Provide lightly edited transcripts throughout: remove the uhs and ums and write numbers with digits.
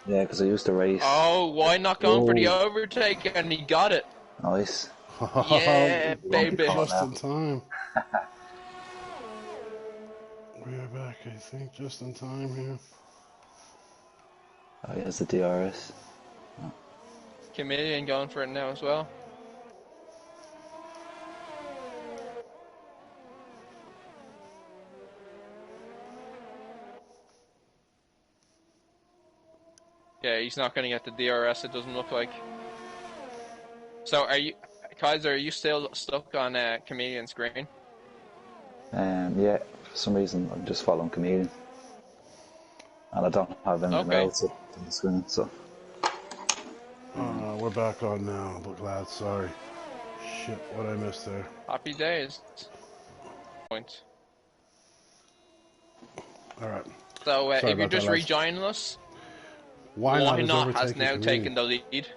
Yeah, because I used to race. Oh, why not going for the Oh, overtake? And he got it. nice. Yeah, You won't be baby. caught Just now. in time. We are back, I think, just in time here. Oh, here's the DRS. Chameleon going for it now as well. Yeah, he's not going to get the DRS, it doesn't look like. So are you, Kaiser, are you still stuck on Chameleon screen? Yeah, for some reason I'm just following Comedian. And I don't have anything Okay. else up on the screen, so. We're back on now, but glad, sorry. Shit, what I missed there. Happy days. Point. Alright. So Sorry if you're about that, just lads. rejoining us, Why not Why is Not has overtaking now Chameleon. taken the lead.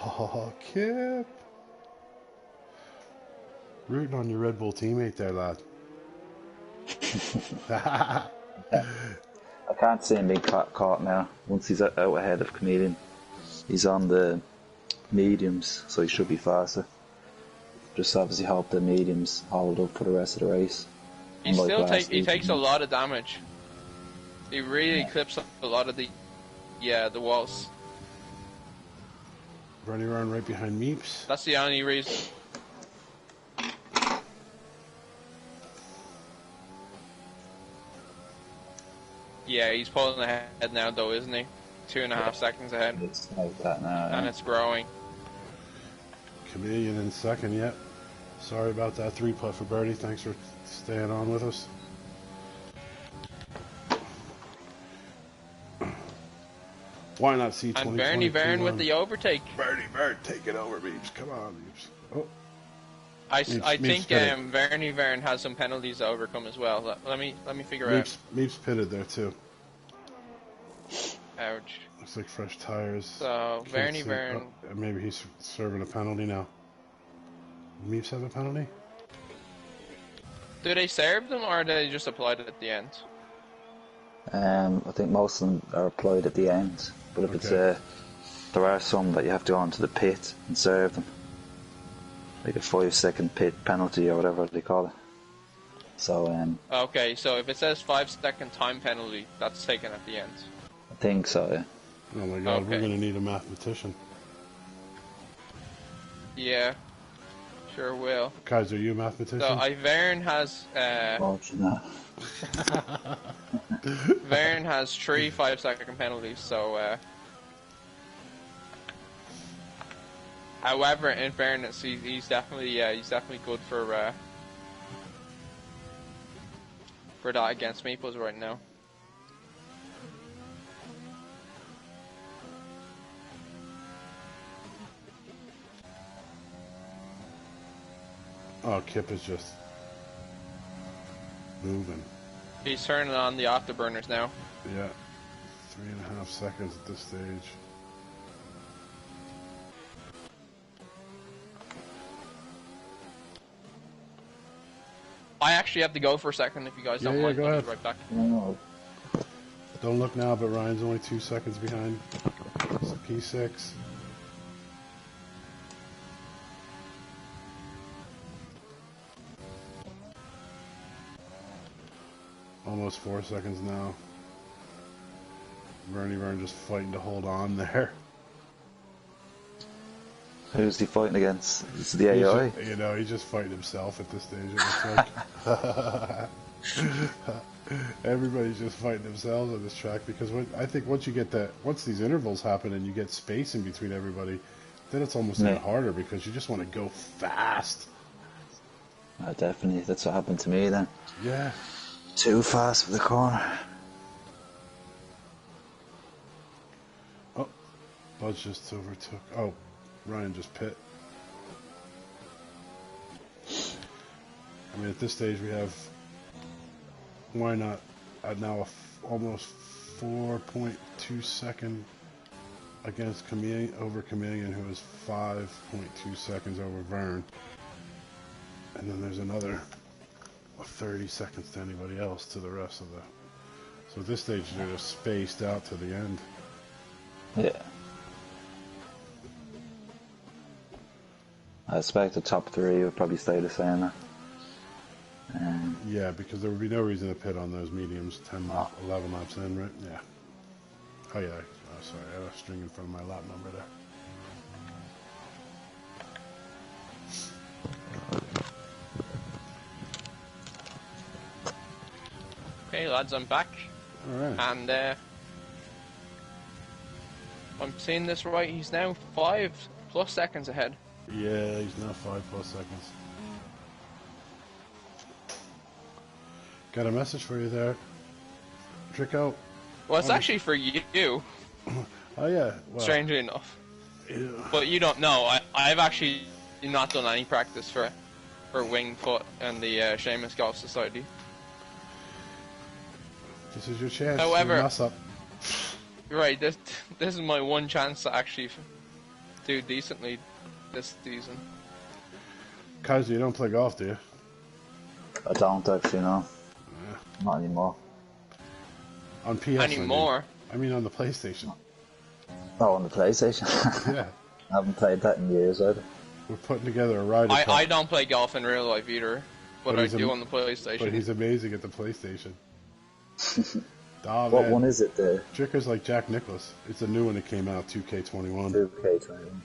Oh, Kip. Rooting on your Red Bull teammate there, lad. I can't see him being caught now. Once he's out ahead of Comedian, he's on the mediums, so he should be faster. Just obviously hope the mediums hold up for the rest of the race. He Unlike still last he week. takes a lot of damage. He really clips a lot of the walls. Running around right behind Meeps. That's the only reason. Yeah, he's pulling ahead now though, isn't he? 2.5 seconds ahead. It's like that now. And it's growing. Chameleon in second, yep. Sorry about that 3-putt for birdie. Thanks for staying on with us. Why not see 20? And Bernie Vern with the overtake. Bernie Vern, take it over, Meeps. Come on, Meeps. Oh. I Meeps think pitted. Bernie Vern has some penalties to overcome as well. Let me figure out. Meeps pitted there too. Ouch. Looks like fresh tires. So Bernie Vern. Oh, maybe he's serving a penalty now. Meeps have a penalty? Do they serve them or do they just apply it at the end? I think most of them are applied at the end, but if it's there are some that you have to go onto the pit and serve them, like a 5-second pit penalty or whatever they call it. So okay, so if it says 5-second time penalty, that's taken at the end. I think so. Yeah. Oh my god, we're gonna need a mathematician. Yeah, sure will. Kaiser, are you a mathematician? So Vern has Vern has 3 5-second penalties. So, however, in fairness, he's definitely good for that against Meeples right now. Oh, Kip is just moving. He's turning on the afterburners now. Yeah. 3.5 seconds at this stage. I actually have to go for a second if you guys don't mind. Go I'll ahead. be right back. No. Don't look now, but Ryan's only 2 seconds behind. It's P6. Almost 4 seconds now. Bernie Vern just fighting to hold on there. Who's he fighting against? Is it the AI? He's just fighting himself at this stage, it looks like. Everybody's just fighting themselves on this track because I think once these intervals happen and you get space in between everybody, then it's almost even harder because you just want to go fast. Definitely, that's what happened to me then. Yeah. Too fast for the corner. Oh, Buzz just overtook. Oh, Ryan just pit. I mean, at this stage we have. Why not? Now almost 4.2 second against Chameleon, who is 5.2 seconds over Vern, and then there's another 30 seconds to anybody else to the rest of the. So at this stage they're just spaced out to the end. Yeah. I expect the top three would probably stay the same. Yeah, because there would be no reason to pit on those mediums 10 laps, 11 laps in, right? Yeah. Oh, yeah. Oh, sorry. I have a string in front of my lap number there. Okay, lads, I'm back. All right. And I'm seeing this right. He's now 5+ seconds ahead. Yeah, he's now 5+ seconds. Got a message for you there. Trico. Well, it's actually for you. Oh, yeah. Well, Strangely enough. yeah. But you don't know. I've actually not done any practice for Winged Foot and the Seamus Golf Society. This is your chance However, to mess up. Right, this is my one chance to actually do decently this season. Kaiser, you don't play golf, do you? I don't actually know. Not anymore. On PS Anymore? I mean on the PlayStation. Oh, on the PlayStation? Yeah. I haven't played that in years either. We're putting together a Ryder Cup. I don't play golf in real life either, but I he's do on the PlayStation. But he's amazing at the PlayStation. Oh, What man. one is it there? Tricker's like Jack Nicklaus. It's a new one that came out, 2K21. 2K21.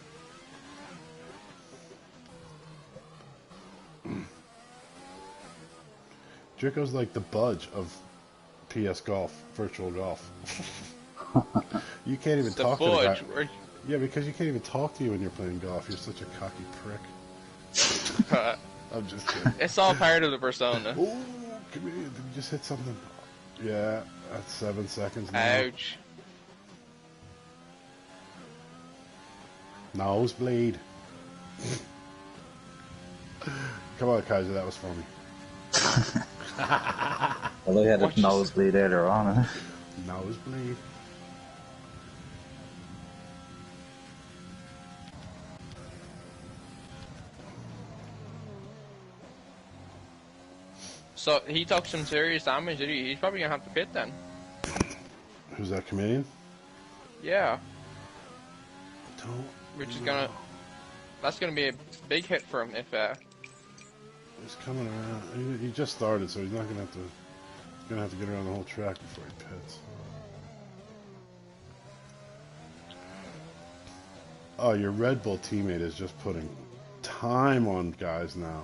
Dricko's like the Budge of PS Golf, virtual golf. You can't even The talk to the guy. Budge. Yeah, because you can't even talk to you when you're playing golf. You're such a cocky prick. I'm just kidding. It's all part of the persona. Oh, come here. Did you just hit something? Yeah, that's 7 seconds now. Ouch. Nosebleed. Come on, Kaiser, that was funny. Well, I had a Watch this. nosebleed earlier on, eh? Nosebleed. So he took some serious damage, did he? He's probably gonna have to pit then. Who's that, comedian? Yeah. Don't. Which is that's gonna be a big hit for him if He's coming around. He just started, so he's not gonna have to. He's gonna have to get around the whole track before he pits. Oh, your Red Bull teammate is just putting time on guys now.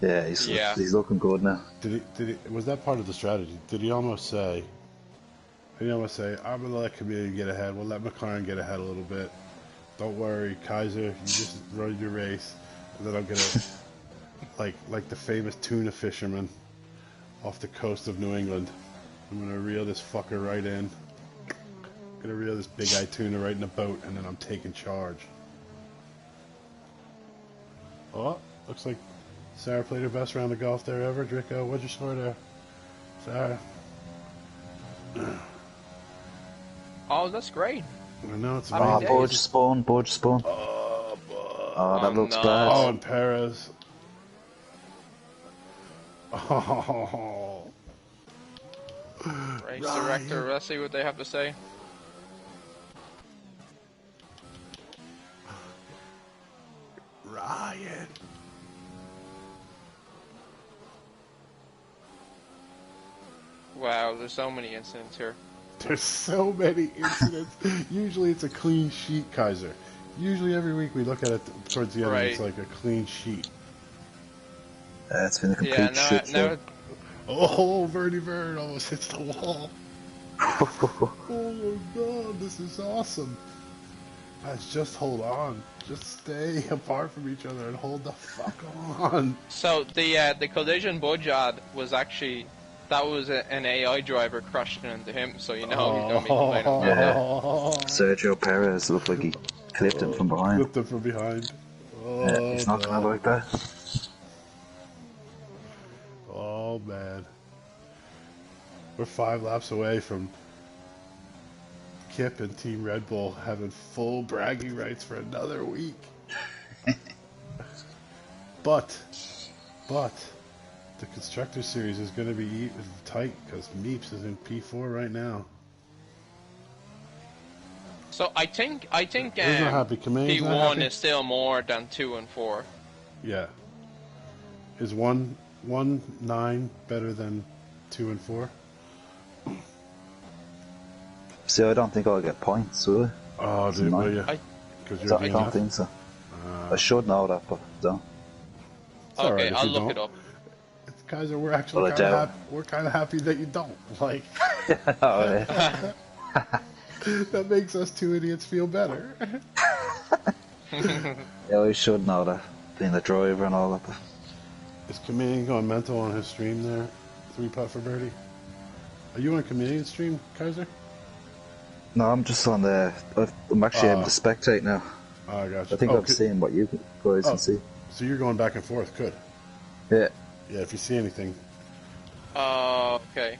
Yeah, he's looking good now. Did he? Was that part of the strategy? Did he almost say? Did he almost say, "I'm gonna let Camille get ahead. We'll let McLaren get ahead a little bit. Don't worry, Kaiser. You just run your race, and then I'm gonna." Like the famous tuna fisherman off the coast of New England. I'm gonna reel this fucker right in. Gonna reel this big-eyed tuna right in the boat, and then I'm taking charge. Oh, looks like Sarah played her best round of golf there ever. Dricko, what'd you score there? Sarah. oh, that's great. I know it's How many amazing. days? Budge spawn. Oh, that looks no. bad. Oh, and Perez. Oh. Race director, let's see what they have to say. Ryan. Wow, there's so many incidents here. There's so many incidents. Usually it's a clean sheet, Kaiser. Usually every week we look at it towards the end and it's like a clean sheet. It's been a complete Yeah, shit show. Oh, Verdi Vern almost hits the wall. Oh my god, this is awesome. Guys, just hold on. Just stay apart from each other and hold the fuck on. So the collision Budge ad was actually that was an AI driver crashing into him, so you know he's gonna be complaining about that. Sergio Perez looked like he clipped him from behind. Clipped him from behind. Oh, Yeah, he's not gonna like that. Oh man. We're 5 laps away from Kip and Team Red Bull having full bragging rights for another week. But the Constructor Series is going to be tight because Meeps is in P4 right now. So I think Who's not happy? Chameleon's not P1 happy? is still more than 2 and 4. Yeah. Is 1-9 better than 2 and 4? See, I don't think I'll get points, will I? Oh, dude, will you? Because you're I don't think so. I should know that, but I don't. It's all Okay, right if I'll you look don't. it up. Kaiser, we're actually Well, I kind of doubt. happy. We're kind of happy that you don't. Like, Oh, yeah. that makes us two idiots feel better. Yeah, I should know that, being the driver and all that. But Is Chameleon going mental on his stream there? 3-putt for birdie. Are you on Chameleon's stream, Kaiser? no, I'm just on the. I'm actually able to spectate now. Oh, I got you. I think I'm seeing what you guys can see. So you're going back and forth. Good. Yeah. Yeah, if you see anything. Okay.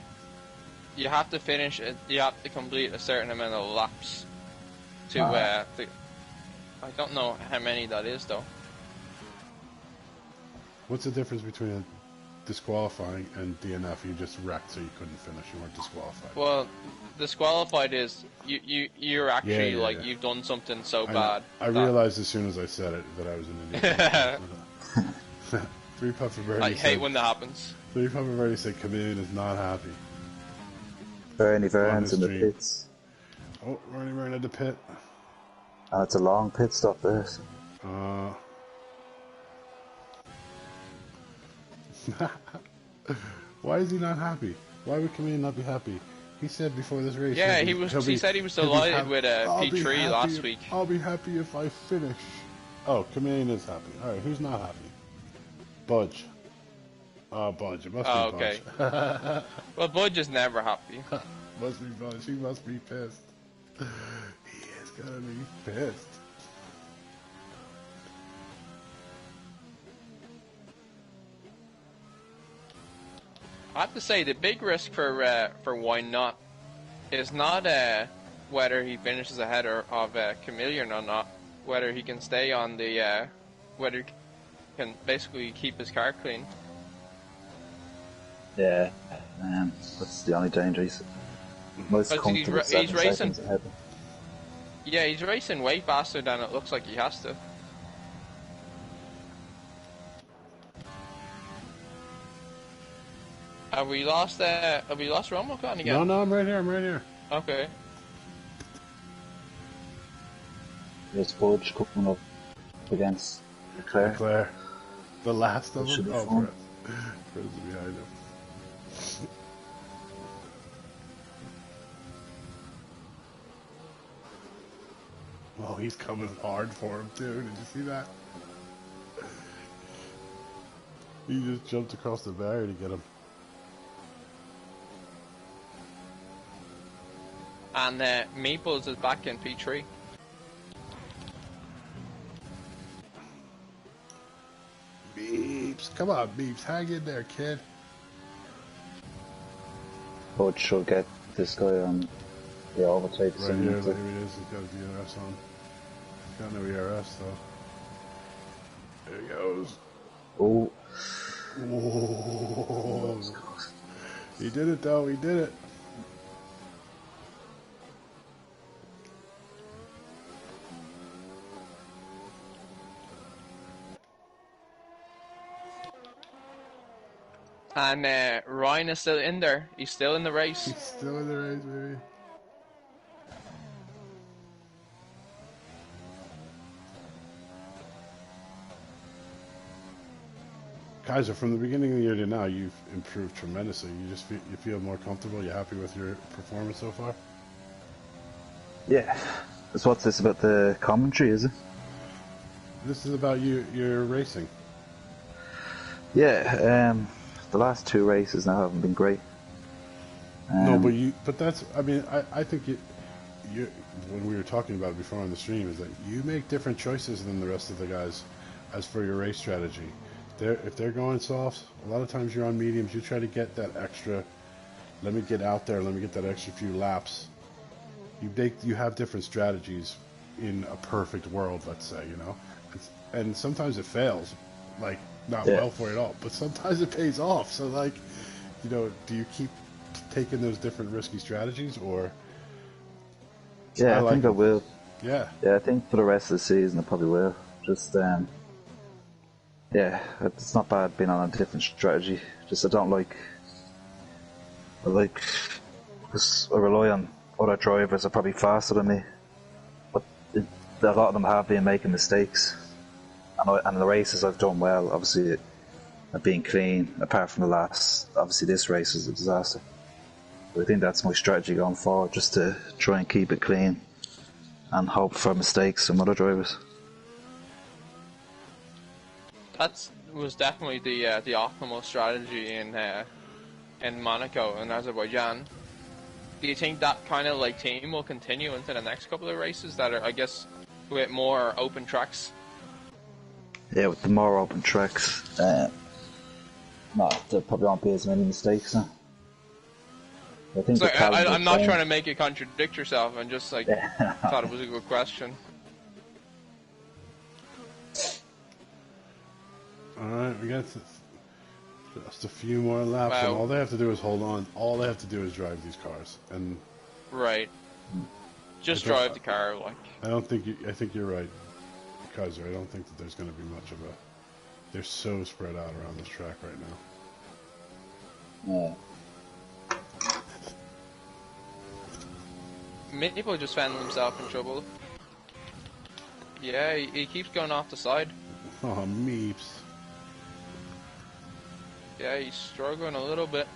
You have to finish it. You have to complete a certain amount of laps to. I don't know how many that is though. What's the difference between a disqualifying and DNF? You just wrecked, so you couldn't finish. You weren't disqualified. Well, disqualified is you're actually you've done something so bad. I realized as soon as I said it that I was an idiot. 3-putt for birdie. I hate when that happens. 3-putt for birdie said Chameleon is not happy. Bernie Vern's in the pits. Oh, Bernie Vern at the pit. It's a long pit stop there. So. Why is he not happy? Why would Chameleon not be happy? He said before this race. Yeah, he said he was delighted with P3 last week. I'll be happy if I finish. Oh, Chameleon is happy. All right, who's not happy? Budge. Oh, Budge. It must be okay. Budge. Well, Budge is never happy. Must be Budge. He must be pissed. He is gonna be pissed. I have to say the big risk for why not is not whether he finishes ahead of Chameleon or not, whether he can stay on the whether he can basically keep his car clean. Yeah, that's the only danger. He's most comfortable he's racing. Ahead. Yeah, he's racing way faster than it looks like he has to. Have we lost Romocon again? No, I'm right here. Okay. There's Budge coming up against Leclerc. The last of them? Oh, Friends behind him. Oh, he's coming hard for him, too. Did you see that? He just jumped across the barrier to get him. And Maples is back in P3. Beeps. Come on, Beeps. Hang in there, kid. Budge should get this guy on the overtake Right soon. here, here it is. He's got his DRS on. He's got no ERS, though. There he goes. Oh. Whoa. He did it, though. He did it. And Ryan is still in there. He's still in the race. He's still in the race, baby. Kaiser, from the beginning of the year to now, you've improved tremendously. You feel more comfortable. You happy with your performance so far? Yeah. So what's this about the commentary, is it? This is about your racing. Yeah, the last two races now haven't been great. No, but that's, I mean, I think you, when we were talking about it before on the stream, is that you make different choices than the rest of the guys as for your race strategy. If they're going softs, a lot of times you're on mediums, you try to get that extra, let me get out there, let me get that extra few laps. You have different strategies in a perfect world, let's say, you know? And sometimes it fails, like, not well for it at all, but sometimes it pays off. So, like, you know, do you keep taking those different risky strategies, or Yeah, I like think I it. will. Yeah. Yeah, I think for the rest of the season I probably will. Just yeah, it's not bad being on a different strategy. Just I like, just I rely on other drivers are probably faster than me, but a lot of them have been making mistakes, and the races I've done well. Obviously, I've been clean. Apart from the last, obviously this race was a disaster. But I think that's my strategy going forward, just to try and keep it clean and hope for mistakes from other drivers. That was definitely the optimal strategy in Monaco and Azerbaijan. Do you think that kind of like team will continue into the next couple of races that are, I guess, with more open tracks? Yeah, with the more open tracks, no, there probably won't be as many mistakes now. I think So the calendar I'm not changed. trying to make you contradict yourself. I'm just like thought it was a good question. Alright, we got just a few more laps, and Wow. all they have to do is hold on. All they have to do is drive these cars. And Right. Just I don't- drive the car, like. I think you're right, Kaiser. I don't think that there's going to be much of a. They're so spread out around this track right now. Yeah. Maple just found himself in trouble. Yeah, he keeps going off the side. Oh, meeps. Yeah, he's struggling a little bit.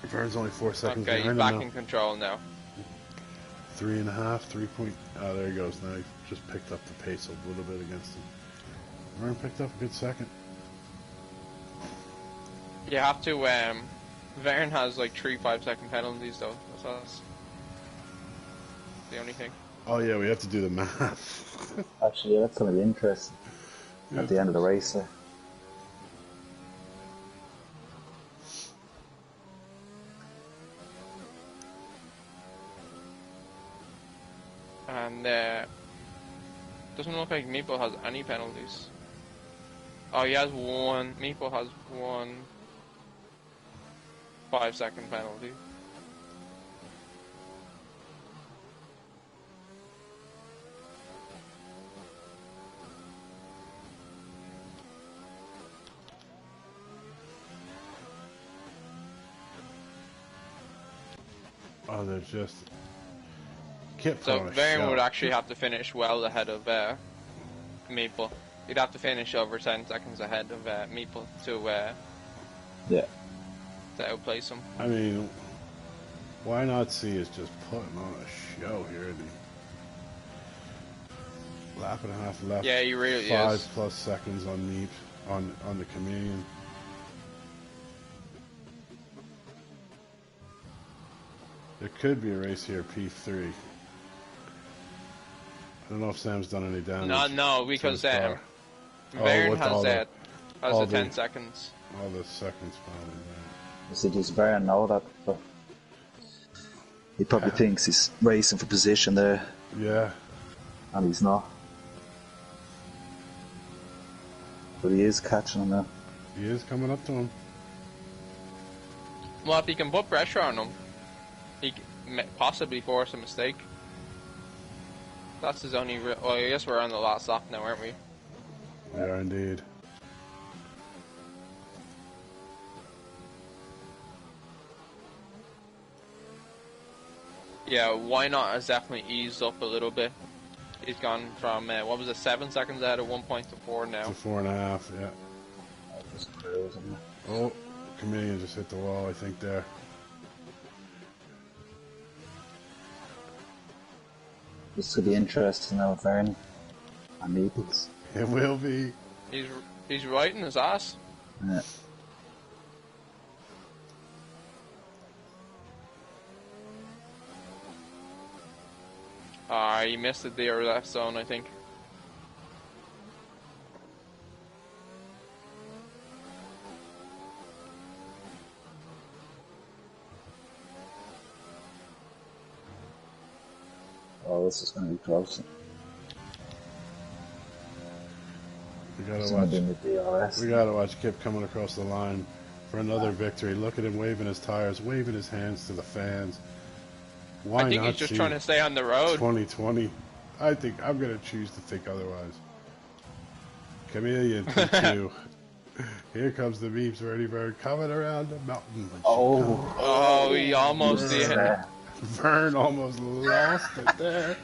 Vern's only 4 seconds Okay, he's behind back him in now. control now. 3.5, 3 point. Oh, there he goes. Now he just picked up the pace a little bit against him. Vern picked up a good second. You have to, Vern has like 3 5-second penalties though. That's the only thing. Oh yeah, we have to do the math. Actually, yeah, that's going to be interesting at the end of the race there. And doesn't look like Meeple has any penalties. Oh, he has one. Meeple has 1 5-second penalty. Oh, they're just. Can't put So on a Vern show. would actually have to finish well ahead of Meeple. He'd have to finish over 10 seconds ahead of Meeple Yeah. to outplace him. I mean, why not see is just putting on a show here. The lap and a half left. Yeah, he really 5 is. plus seconds on Meep on the Chameleon. There could be a race here, P3. I don't know if Sam's done any damage. No, because to his car. Vern with all has all the 10 the- seconds. All the seconds probably. You see, does Vern know that? But he probably thinks he's racing for position there, Yeah. and he's not. But he is catching him now. He is coming up to him. Well, if he can put pressure on him, he can possibly force a mistake. That's his only. Well, I guess we're on the last lap now, aren't we? We are indeed. Yeah, why not has definitely eased up a little bit. He's gone from, what was it, 7 seconds out at 1 point to 4 now. To 4.5, yeah. Just cruising. Oh, Chameleon just hit the wall, I think, there. This could be interesting now, Vern and Meeples. It will be. He's right in his ass. Yeah. He missed it there left zone, I think. Oh, this is going to be close. We gotta It's going to be watch. in the DRS. We gotta watch Kip coming across the line for another victory. Look at him waving his tires, waving his hands to the fans. Why I think not he's just see trying to stay on the road. 2020? I think I'm going to choose to think otherwise. Chameleon P2. Here comes the Beeps Verdi Bird coming around the mountain. Oh, he almost did. Vern almost lost it there.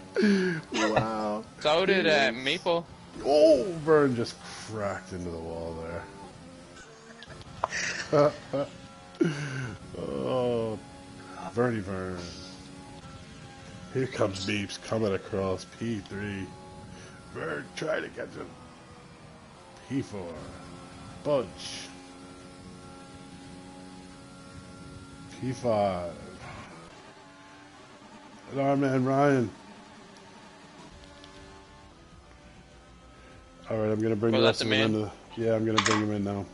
Wow. So did Meeple. Oh, Vern just cracked into the wall there. Oh, Verdi Vern. Here comes Beeps coming across P3. Vern trying to catch him. P4. Bunch. P5. And our man Ryan. Alright, I'm going to bring the rest of them in. Yeah, I'm going to bring them in now.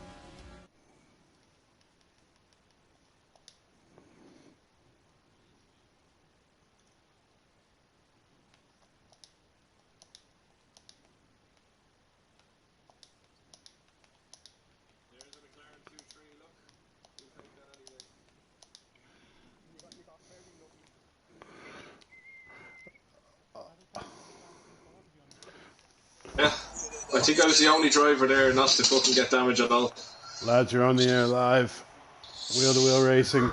Yeah, I think I was the only driver there not to fucking get damage at all. Lads, you're on the air live. Wheel-to-wheel racing.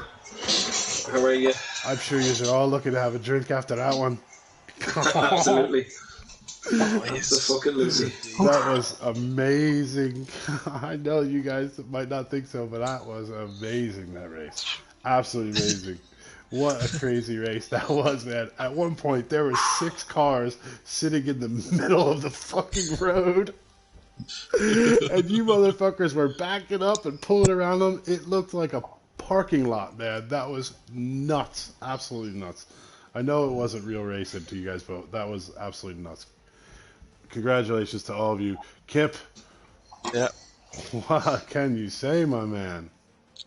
How are you? I'm sure you're all looking to have a drink after that one. Absolutely. Absolutely. That was amazing. I know you guys might not think so, but that was amazing, that race. Absolutely amazing. What a crazy race that was, man. At one point, there were 6 cars sitting in the middle of the fucking road. And you motherfuckers were backing up and pulling around them. It looked like a parking lot, man. That was nuts. Absolutely nuts. I know it wasn't real racing to you guys, but that was absolutely nuts. Congratulations to all of you. Kip. Yeah. What can you say, my man?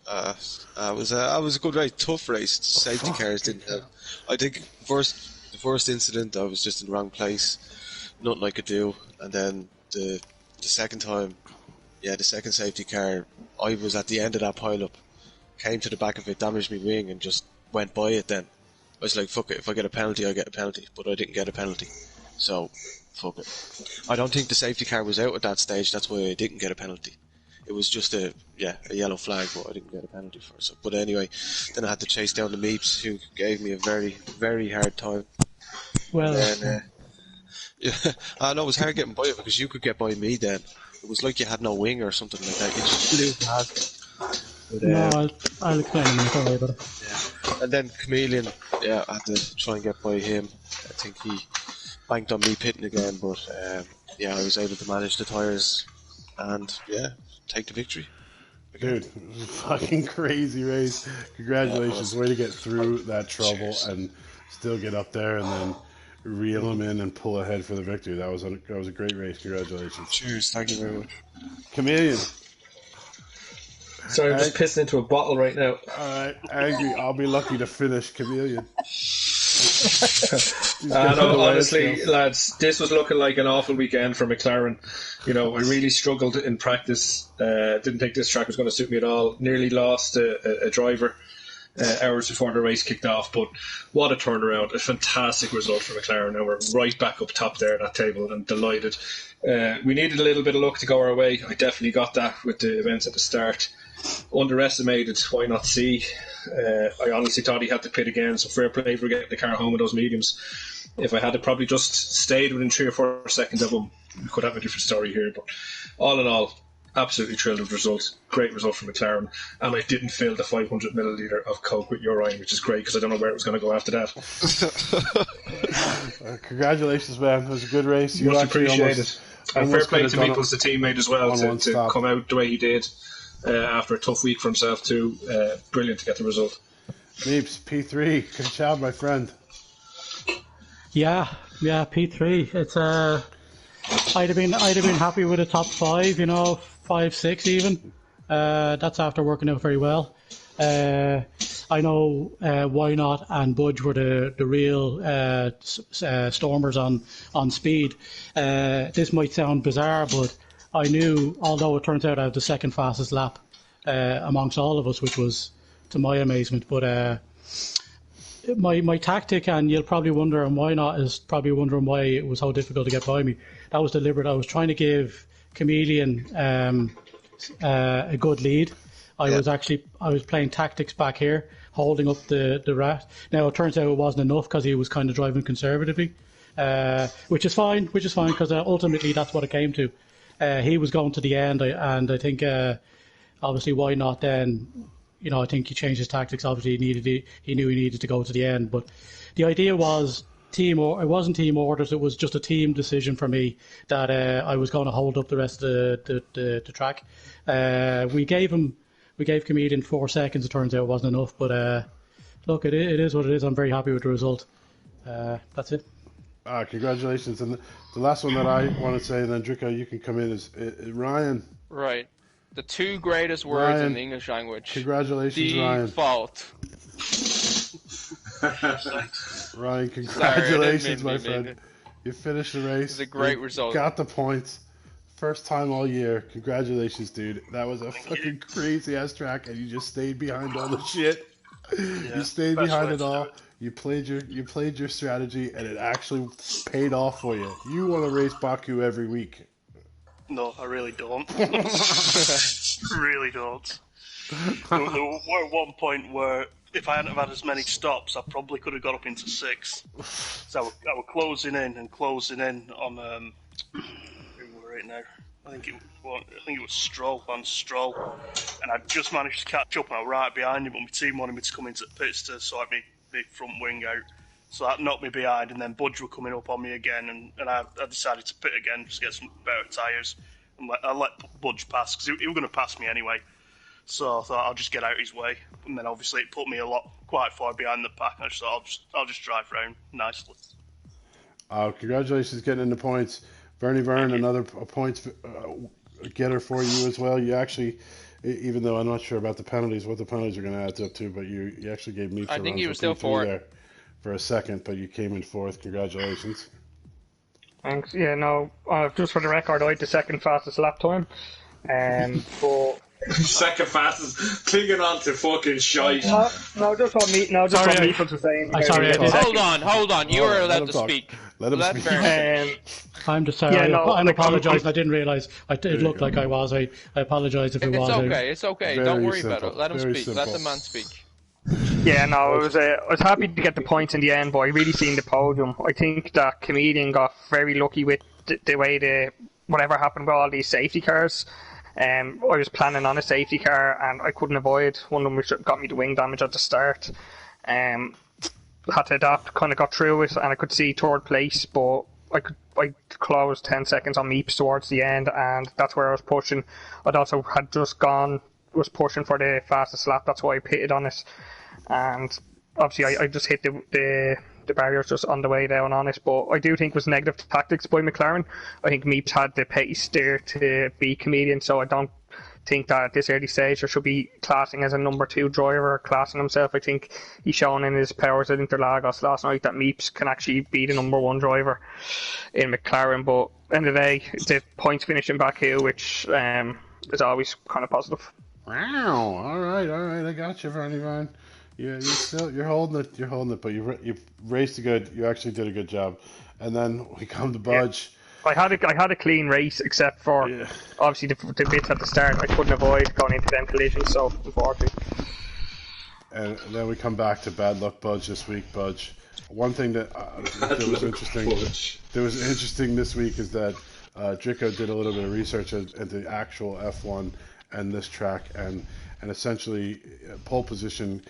It was a good race, tough race. The safety cars didn't help. I think the first incident, I was just in the wrong place, nothing I could do, and then the second time, the second safety car, I was at the end of that pile-up, came to the back of it, damaged my wing, and just went by it. Then I was like, fuck it, if I get a penalty, I get a penalty, but I didn't get a penalty, so fuck it. I don't think the safety car was out at that stage. That's why I didn't get a penalty. It was just a yellow flag, but I didn't get a penalty for it. So, but anyway, then I had to chase down the Meeps, who gave me a very, very hard time. Well, and, I know it was hard getting by it because you could get by me then. It was like you had no wing or something like that. You just flew past. But, no, I'll explain in a minute, don't worry about it. Yeah. And then Chameleon, I had to try and get by him. I think he banked on me pitting again, but I was able to manage the tyres and take the victory. Dude, it was a fucking crazy race. Congratulations. Way to get through that trouble and still get up there and then reel them in and pull ahead for the victory. That was a great race. Congratulations. Cheers. Thank you very much. Chameleon. Sorry, I'm just pissing into a bottle right now. Alright, angry. I'll be lucky to finish Chameleon. No, honestly, lads, this was looking like an awful weekend for McLaren. You know, I really struggled in practice. Didn't think this track was going to suit me at all. Nearly lost a driver hours before the race kicked off. But what a turnaround. A fantastic result for McLaren. Now we're right back up top there at that table and delighted. We needed a little bit of luck to go our way. I definitely got that with the events at the start. Underestimated, why not see? I honestly thought he had to pit again, so fair play for getting the car home with those mediums. If I had probably just stayed within 3 or 4 seconds of him, we could have a different story here. But all in all, absolutely thrilled with the result. Great result for McLaren. And I didn't fill the 500 milliliter of Coke with urine, which is great because I don't know where it was going to go after that. Congratulations, man. It was a good race. Much appreciated. And fair play to Meeples, the teammate, as well, to come out the way he did. After a tough week for himself too. Brilliant to get the result. Meeps, P3, good job, my friend. Yeah, P3. It's I'd have been happy with a top 5, 5, 6 even. That's after working out very well. I know Why Not and Budge were the real stormers on speed. This might sound bizarre, but I knew, although it turns out I had the second fastest lap amongst all of us, which was to my amazement, but my tactic, and you'll probably wonder and why not, is probably wondering why it was so difficult to get by me. That was deliberate. I was trying to give Chameleon a good lead. I was playing tactics back here, holding up the rat. Now it turns out it wasn't enough because he was kind of driving conservatively, which is fine because ultimately that's what it came to. He was going to the end, and I think obviously why not then. I think he changed his tactics. Obviously, he knew he needed to go to the end. But the idea was it wasn't team orders. It was just a team decision for me that I was going to hold up the rest of the track. We gave Comedian 4 seconds. It turns out it wasn't enough. But look, it is what it is. I'm very happy with the result. That's it. Congratulations. And the last one that I want to say, and then Drico, you can come in, is Ryan. Right. The 2 greatest words Ryan, in the English language. Congratulations, Ryan. Default. Ryan, congratulations, my friend. It. You finished the race. It's a great result. Got the points. First time all year. Congratulations, dude. That was a fucking crazy-ass track, and you just stayed behind all the shit. You stayed behind it all. You played your strategy, and it actually paid off for you. You want to race Baku every week. No, I really don't. Really don't. There were one point where if I hadn't have had as many stops, I probably could have got up into 6. So I were closing in on who were it now? I think it was Stroll, Lance Stroll, and I just managed to catch up, and I was right behind him. But my team wanted me to come into the pits to sort my front wing out. So that knocked me behind, and then Budge were coming up on me again, and I decided to pit again just to get some better tyres. And I let Budge pass, because he was going to pass me anyway. So I thought I'll just get out his way. And then obviously it put me quite far behind the pack, and I just thought I'll just drive round nicely. Congratulations getting into points. Bernie Byrne, another points getter for you as well. You actually, even though I'm not sure about what the penalties are going to add up to, but you actually gave me I think you were still for for a second, but you came in 4th. Congratulations. Thanks. Yeah, no, just for the record, I had the second fastest lap time. But second fastest, clinging on to fucking shite. No, just what Meeples was saying. Sorry, Hold on. You were allowed to speak. Let him speak. I'm just sorry. I'm apologising. I didn't realise. It looked like I was. I apologise if it was. It's okay. Don't worry about it. Let him speak. Simple. Let the man speak. Yeah, no, I was happy to get the points in the end, but I really seen the podium. I think that Comedian got very lucky with the way whatever happened with all these safety cars. I was planning on a safety car, and I couldn't avoid one of them, which got me the wing damage at the start. Had to adapt, kind of got through it, and I could see 3rd place, but I closed 10 seconds on Meeps towards the end, and that's where I was pushing. I'd also had just was pushing for the fastest lap, that's why I pitted on it. And obviously I just hit the barriers just on the way down on it, but I do think it was negative tactics by McLaren. I think Meeps had the pace there to beat Comedian, so I don't think that at this early stage there should be classing as a number 2 driver or classing himself. I think he's shown in his powers at Interlagos last night that Meeps can actually be the number 1 driver in McLaren, but end of the day, the points finish in Baku, which is always kind of positive. Wow! All right, I got you, Ryan. You're holding it, but you raced you actually did a good job. And then we come to Budge. Yeah. I had a clean race, except for obviously the bits at the start I couldn't avoid going into them collisions, so unfortunately. And then we come back to bad luck Budge this week. Budge, one thing that was interesting this week is that Drico did a little bit of research into the actual F1 and this track, and essentially pole position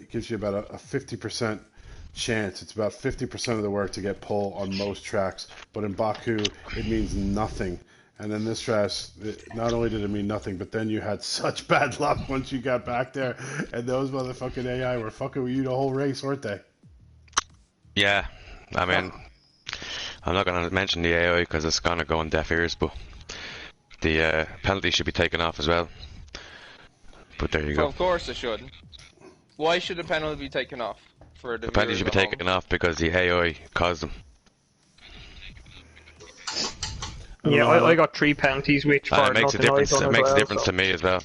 gives you about a 50% chance. It's about 50% of the work to get pole on most tracks, but in Baku it means nothing. And then this track, not only did it mean nothing, but then you had such bad luck once you got back there, and those motherfucking AI were fucking with you the whole race, weren't they? Yeah, I mean, I'm not going to mention the AI because it's going to go on deaf ears, but the penalty should be taken off as well. But there you go. Of course it should. Why should the penalty be taken off? For the penalty should be taken off because the AI caused them. Yeah, I got 3 penalties, which it makes a difference. It makes a difference to me as well.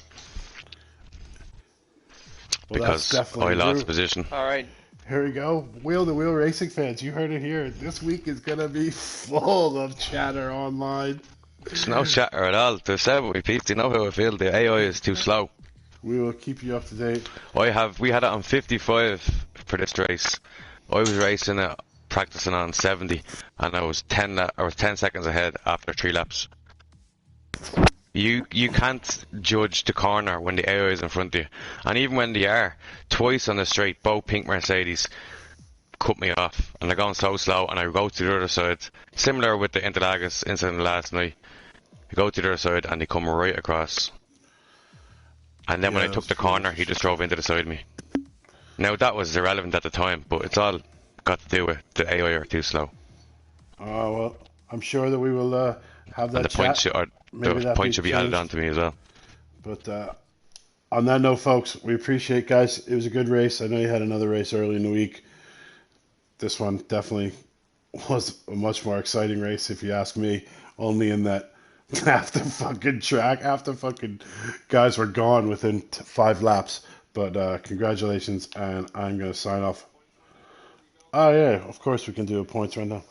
Because I lost position. All right. Here we go. Wheel-to-Wheel racing fans, you heard it here. This week is going to be full of chatter online. There's no chatter at all. They said with me, Pete, you know how I feel. The AI is too slow. We will keep you up to date. We had it on 55 for this race. I was racing it, practicing on 70, and I was 10 seconds ahead after 3 laps. You can't judge the corner when the AI is in front of you, and even when they are, twice on the straight, both pink Mercedes cut me off, and they're going so slow, and I go to the other side. Similar with the Interlagos incident last night. I go to the other side, and they come right across. And then when I took the corner, he just drove into the side of me. Now that was irrelevant at the time, but it's all got to do with the AI are too slow. Oh, well, I'm sure that we will have that and the chat. The point should be added on to me as well. But on that note, folks, we appreciate, guys. It was a good race. I know you had another race early in the week. This one definitely was a much more exciting race, if you ask me. Only in that half the fucking guys were gone within 5 laps. But congratulations, and I'm going to sign off. Oh, yeah, of course we can do a points run now.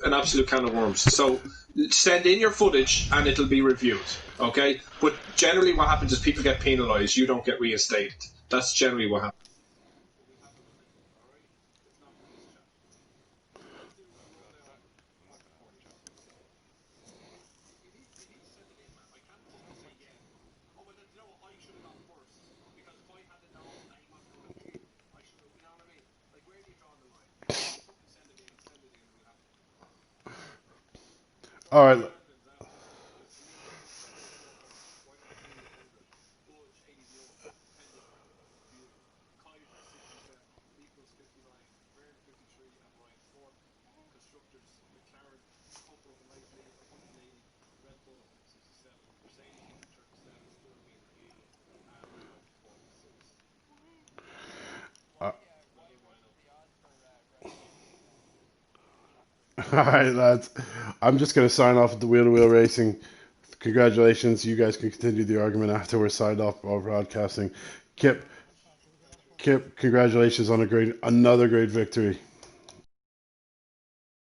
An absolute can of worms. So send in your footage and it'll be reviewed, okay? But generally what happens is people get penalised, you don't get reinstated. That's generally what happens. All right. All right, lads. I'm just going to sign off with the Wheel-to-Wheel Racing. Congratulations. You guys can continue the argument after we're signed off while broadcasting. Kip, congratulations on another great victory.